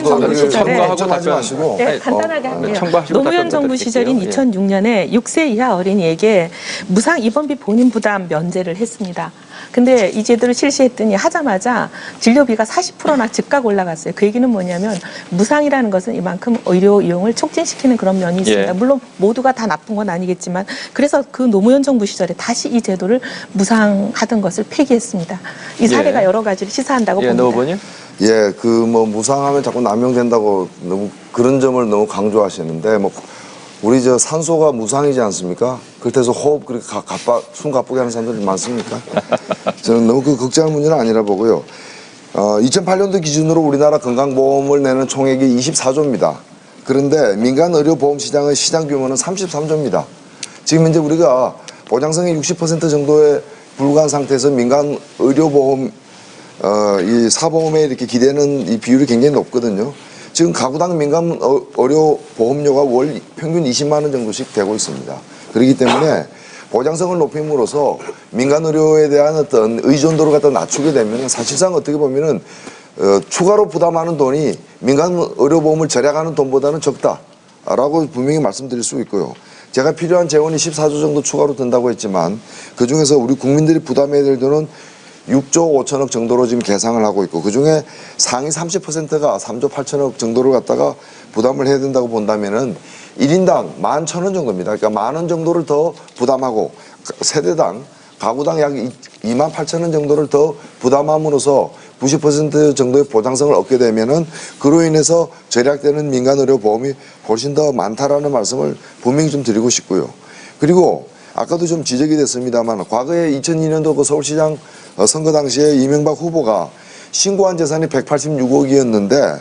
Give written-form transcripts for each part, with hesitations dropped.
노무현 정부 시절에 마시고. 네, 간단하게 할게요. 노무현 정부 시절인 예. 2006년에 6세 이하 어린이에게 무상 입원비 본인 부담 면제를 했습니다. 근데 이 제도를 실시했더니 하자마자 진료비가 40%나 즉각 올라갔어요. 그 얘기는 뭐냐면 무상이라는 것은 이만큼 의료 이용을 촉진시키는 그런 면이 있습니다. 예. 물론 모두가 다 나쁜 건 아니겠지만 그래서 그 노무현 정부 시절에 다시 이 제도를 무상하던 것을 폐기했습니다. 이 사례가 예. 여러 가지를 시사한다고 예, 봅니다. 노 의원님? 예, 그 뭐 무상하면 자꾸 남용된다고 너무 그런 점을 너무 강조하시는데 뭐 우리 저 산소가 무상이지 않습니까? 그렇다고 해서 호흡 그렇게 숨 가쁘게 하는 사람들이 많습니까? 저는 너무 그 걱정할 문제는 아니라 보고요. 2008년도 기준으로 우리나라 건강보험을 내는 총액이 24조입니다. 그런데 민간 의료보험 시장의 시장 규모는 33조입니다. 지금 현재 우리가 보장성이 60% 정도에 불과한 상태에서 민간 의료보험 이 사보험에 이렇게 기대는 이 비율이 굉장히 높거든요. 지금 가구당 민간 의료 보험료가 월 평균 20만 원 정도씩 되고 있습니다. 그렇기 때문에 보장성을 높임으로써 민간 의료에 대한 어떤 의존도를 갖다 낮추게 되면 사실상 어떻게 보면은 추가로 부담하는 돈이 민간 의료 보험을 절약하는 돈보다는 적다라고 분명히 말씀드릴 수 있고요. 제가 필요한 재원이 14조 정도 추가로 든다고 했지만 그 중에서 우리 국민들이 부담해야 될 돈은 6조 5천억 정도로 지금 계상을 하고 있고 그중에 상위 30%가 3조 8천억 정도를 갖다가 부담을 해야 된다고 본다면은 1인당 11,000원 정도입니다. 그러니까 10,000원 정도를 더 부담하고 세대당 가구당 약 28,000원 정도를 더 부담함으로써 90% 정도의 보장성을 얻게 되면은 그로 인해서 절약되는 민간 의료 보험이 훨씬 더 많다라는 말씀을 분명히 좀 드리고 싶고요. 그리고 아까도 좀 지적이 됐습니다만 과거에 2002년도 그 서울시장 선거 당시에 이명박 후보가 신고한 재산이 186억이었는데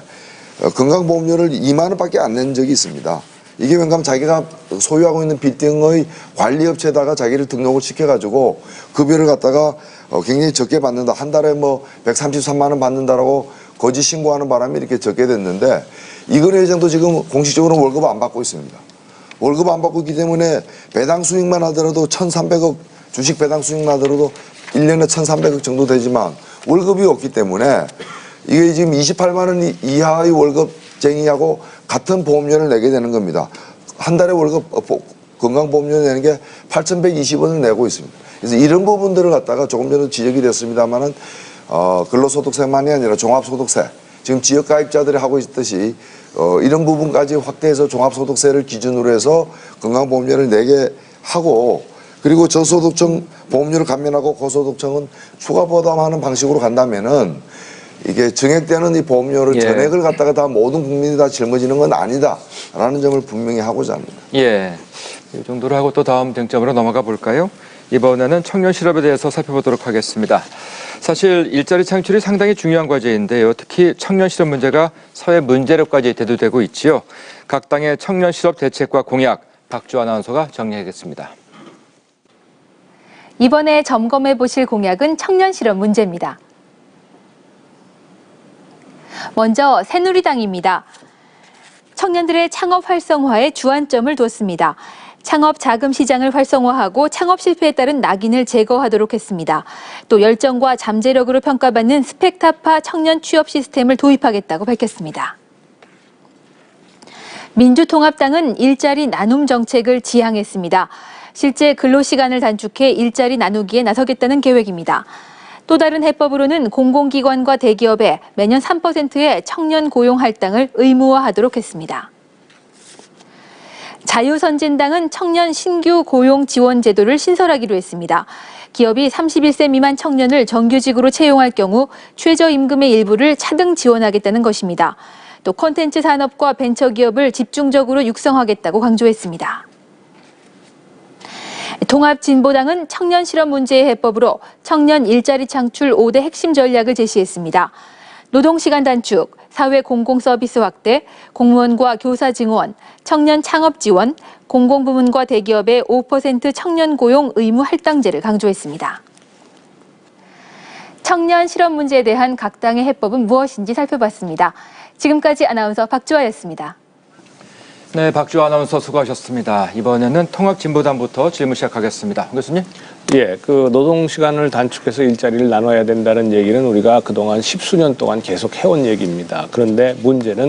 건강보험료를 2만 원밖에 안 낸 적이 있습니다. 이게 왜냐하면 자기가 소유하고 있는 빌딩의 관리업체에다가 자기를 등록을 시켜가지고 급여를 갖다가 굉장히 적게 받는다. 한 달에 뭐 133만 원 받는다라고 거짓 신고하는 바람에 이렇게 적게 됐는데 이건희 회장도 지금 공식적으로 월급을 안 받고 있습니다. 월급 안 받고 있기 때문에 배당 수익만 하더라도 1,300억 주식 배당 수익만 하더라도 1년에 1,300억 정도 되지만 월급이 없기 때문에 이게 지금 28만 원 이하의 월급쟁이하고 같은 보험료를 내게 되는 겁니다. 한 달에 월급 건강보험료 내는 게 8,120원을 내고 있습니다. 그래서 이런 부분들을 갖다가 조금 전에 지적이 됐습니다만은 근로소득세만이 아니라 종합소득세 지금 지역가입자들이 하고 있듯이 이런 부분까지 확대해서 종합소득세를 기준으로 해서 건강보험료를 내게 하고 그리고 저소득층 보험료를 감면하고 고소득층은 추가 부담하는 방식으로 간다면은 이게 증액되는 이 보험료를 예. 전액을 갖다가 다 모든 국민이 다 짊어지는 건 아니다라는 점을 분명히 하고자 합니다. 예. 이 정도로 하고 또 다음 쟁점으로 넘어가 볼까요? 이번에는 청년 실업에 대해서 살펴보도록 하겠습니다. 사실 일자리 창출이 상당히 중요한 과제인데요. 특히 청년 실업 문제가 사회 문제로까지 대두되고 있지요. 각 당의 청년 실업 대책과 공약, 박주아 아나운서가 정리하겠습니다. 이번에 점검해 보실 공약은 청년 실업 문제입니다. 먼저 새누리당입니다. 청년들의 창업 활성화에 주안점을 뒀습니다. 창업 자금 시장을 활성화하고 창업 실패에 따른 낙인을 제거하도록 했습니다. 또 열정과 잠재력으로 평가받는 스펙타파 청년 취업 시스템을 도입하겠다고 밝혔습니다. 민주통합당은 일자리 나눔 정책을 지향했습니다. 실제 근로시간을 단축해 일자리 나누기에 나서겠다는 계획입니다. 또 다른 해법으로는 공공기관과 대기업에 매년 3%의 청년 고용 할당을 의무화하도록 했습니다. 자유선진당은 청년 신규 고용 지원 제도를 신설하기로 했습니다. 기업이 31세 미만 청년을 정규직으로 채용할 경우 최저임금의 일부를 차등 지원하겠다는 것입니다. 또 콘텐츠 산업과 벤처기업을 집중적으로 육성하겠다고 강조했습니다. 통합진보당은 청년 실업 문제의 해법으로 청년 일자리 창출 5대 핵심 전략을 제시했습니다. 노동시간 단축, 사회 공공서비스 확대, 공무원과 교사 증원, 청년 창업 지원, 공공부문과 대기업의 5% 청년 고용 의무 할당제를 강조했습니다. 청년 실업 문제에 대한 각 당의 해법은 무엇인지 살펴봤습니다. 지금까지 아나운서 박주아였습니다. 네, 박주아 아나운서 수고하셨습니다. 이번에는 통합진보당부터 질문 시작하겠습니다. 황 교수님. 예, 그 노동 시간을 단축해서 일자리를 나눠야 된다는 얘기는 우리가 그동안 10수년 동안 계속 해온 얘기입니다. 그런데 문제는